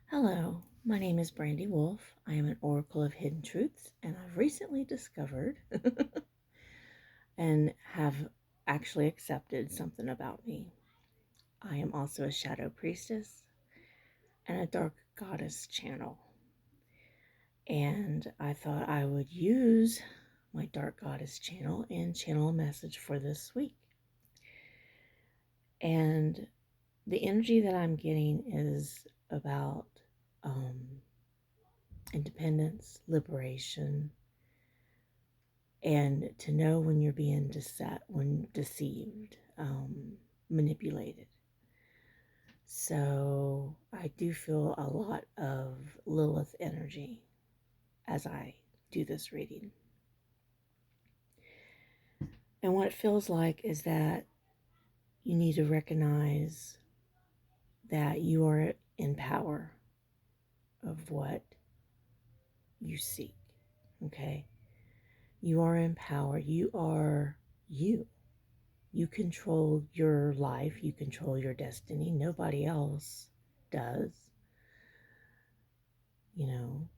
Hello, my name is Brandy Wolf. I am an oracle of hidden truths, and I've recently discovered and have actually accepted something about me. I am also a shadow priestess and a dark goddess channel. And I thought I would use my dark goddess channel and channel a message for this week. And the energy that I'm getting is about independence, liberation, and to know when you're being deceived, manipulated. So I do feel a lot of Lilith energy as I do this reading. And what it feels like is that you need to recognize that you are in power of what you seek. Okay? You are in power. You are you. You control your life. You control your destiny. Nobody else does. And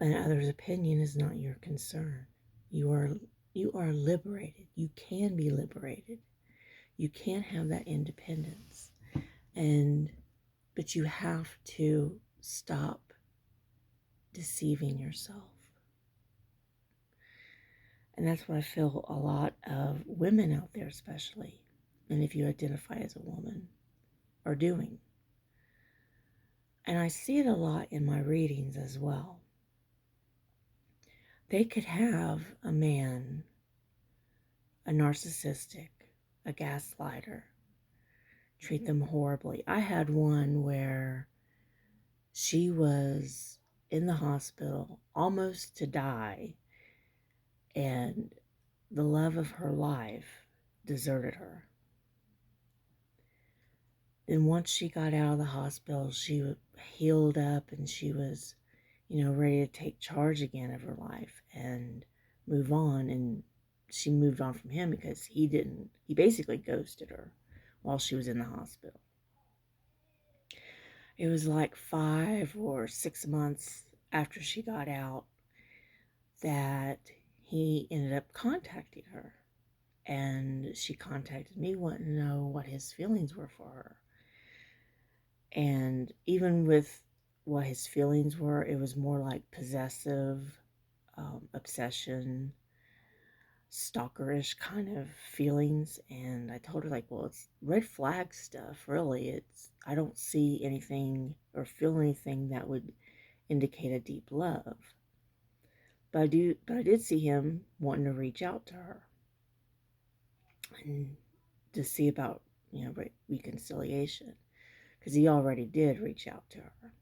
others' opinion is not your concern. You are liberated. You can be liberated. You can have that independence. But you have to stop deceiving yourself. And that's what I feel a lot of women out there, especially, and if you identify as a woman, are doing. And I see it a lot in my readings as well. They could have a man, a narcissistic, a gaslighter, treat them horribly. I had one where she was in the hospital, almost to die, and the love of her life deserted her. Then once she got out of the hospital, she healed up and she was, ready to take charge again of her life and move on. And she moved on from him because he basically ghosted her while she was in the hospital. It was like 5 or 6 months after she got out that he ended up contacting her. And she contacted me, wanting to know what his feelings were for her. And even with what his feelings were, it was more like possessive, obsession, stalkerish kind of feelings. And I told her, like, well, it's red flag stuff, really. I don't see anything or feel anything that would indicate a deep love. But I did see him wanting to reach out to her and to see about, reconciliation, because he already did reach out to her,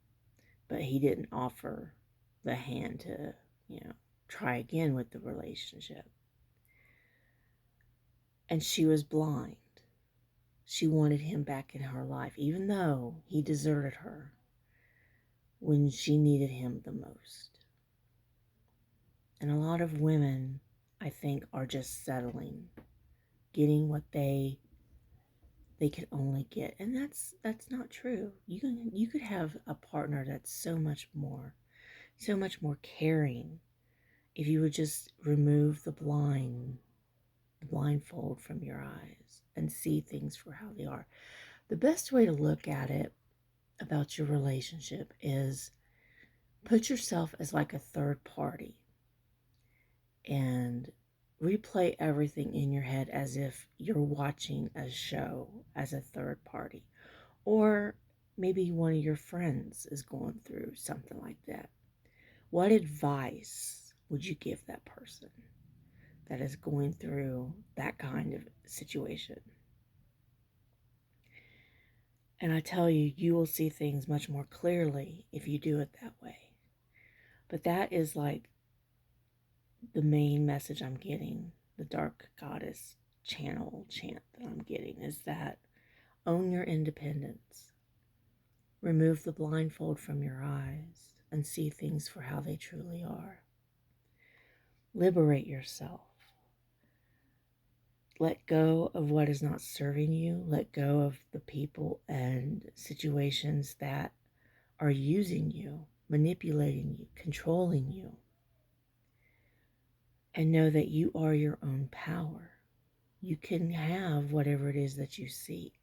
but he didn't offer the hand to, try again with the relationship. And she was blind. She wanted him back in her life, even though he deserted her when she needed him the most. And a lot of women, I think, are just settling, getting what they could only get. And that's not true. You could have a partner that's so much more caring if you would just remove the blindfold from your eyes and see things for how they are. The best way to look at it about your relationship is put yourself as like a third party and replay everything in your head as if you're watching a show as a third party. Or maybe one of your friends is going through something like that. What advice would you give that person that is going through that kind of situation? And I tell you, you will see things much more clearly if you do it that way. But that is like the main message I'm getting, the dark goddess channel chant that I'm getting, is that own your independence. Remove the blindfold from your eyes and see things for how they truly are. Liberate yourself. Let go of what is not serving you. Let go of the people and situations that are using you, manipulating you, controlling you. And know that you are your own power. You can have whatever it is that you seek.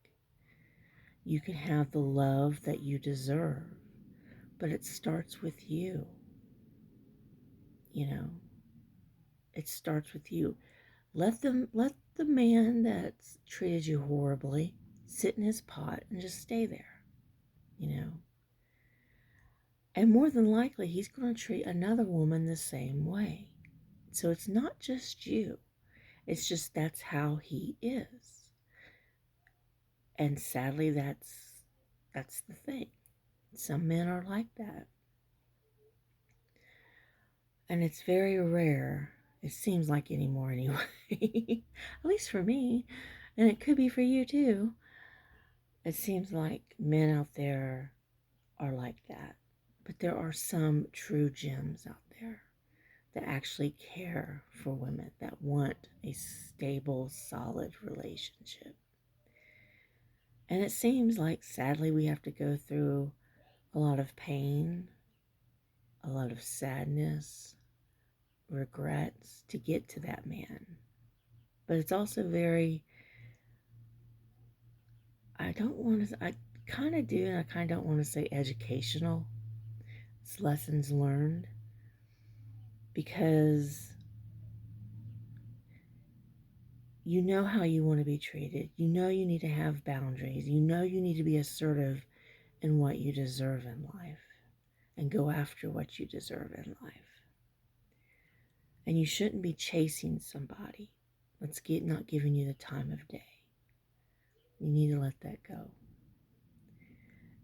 You can have the love that you deserve, but it starts with you. You know, it starts with you. Let the man that's treated you horribly sit in his pot and just stay there, you know. And more than likely, he's going to treat another woman the same way. So it's not just you. It's just that's how he is. And sadly, that's the thing. Some men are like that. And it's very rare. It seems like anymore anyway. At least for me. And it could be for you too. It seems like men out there are like that. But there are some true gems out there that actually care for women, that want a stable, solid relationship. And it seems like, sadly, we have to go through a lot of pain, a lot of sadness, regrets to get to that man. But it's also very, I kind of do, and I kind of don't want to say educational. It's lessons learned, because you know how you want to be treated. You know you need to have boundaries. You know you need to be assertive in what you deserve in life and go after what you deserve in life. And you shouldn't be chasing somebody that's not giving you the time of day. You need to let that go.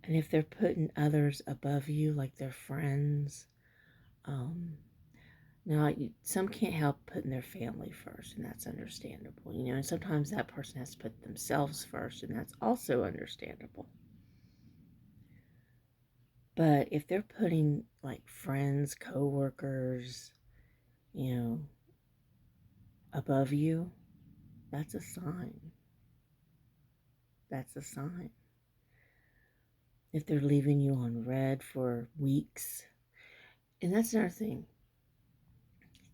And if they're putting others above you, like their friends, now some can't help putting their family first, and that's understandable, you know. And sometimes that person has to put themselves first, and that's also understandable. But if they're putting like friends, co-workers, you know, above you, that's a sign. That's a sign. If they're leaving you on red for weeks, and that's another thing.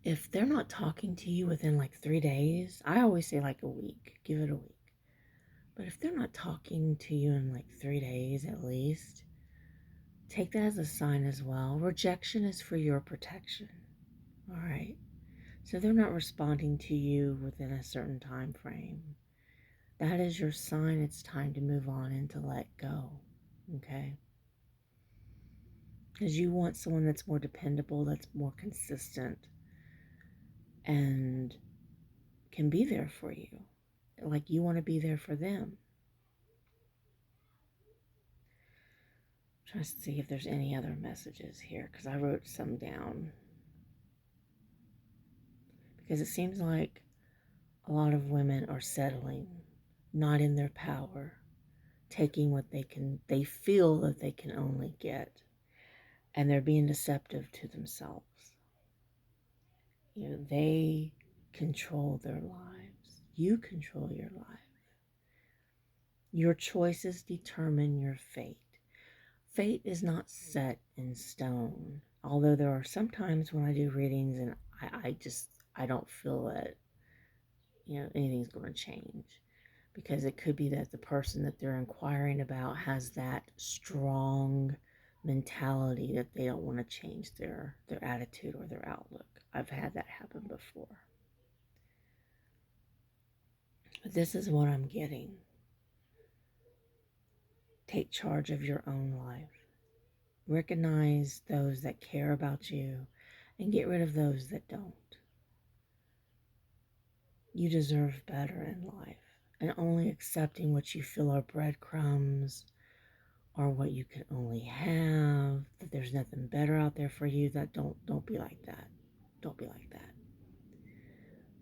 If they're not talking to you within like 3 days, I always say like a week, give it a week. But if they're not talking to you in like 3 days at least, take that as a sign as well. Rejection is for your protection. All right. So they're not responding to you within a certain time frame. That is your sign it's time to move on and to let go. Okay? Because you want someone that's more dependable, that's more consistent, and can be there for you. Like you want to be there for them. Trying to see if there's any other messages here, because I wrote some down. Because it seems like a lot of women are settling, not in their power, taking what they feel that they can only get, and they're being deceptive to themselves. You know, they control their lives. You control your life. Your choices determine your fate. Fate is not set in stone. Although there are some times when I do readings and I don't feel that, you know, anything's going to change, because it could be that the person that they're inquiring about has that strong mentality that they don't want to change their attitude or their outlook. I've had that happen before. But this is what I'm getting. Take charge of your own life. Recognize those that care about you and get rid of those that don't. You deserve better in life, and only accepting what you feel are breadcrumbs or what you can only have, that there's nothing better out there for you, that don't be like that. Don't be like that.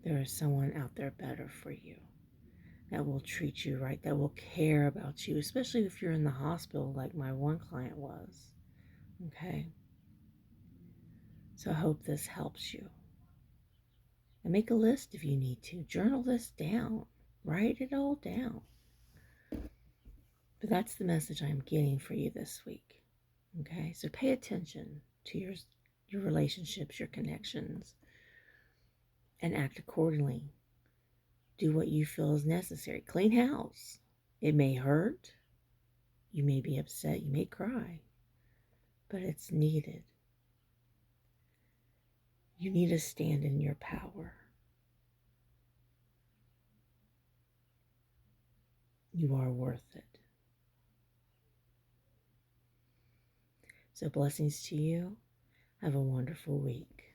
There is someone out there better for you, that will treat you right, that will care about you, especially if you're in the hospital like my one client was. Okay? So I hope this helps you. And make a list if you need to. Journal this down. Write it all down. But that's the message I'm getting for you this week. Okay, so pay attention to your relationships, your connections, and act accordingly. Do what you feel is necessary. Clean house. It may hurt. You may be upset. You may cry. But it's needed. You need to stand in your power. You are worth it. So blessings to you. Have a wonderful week.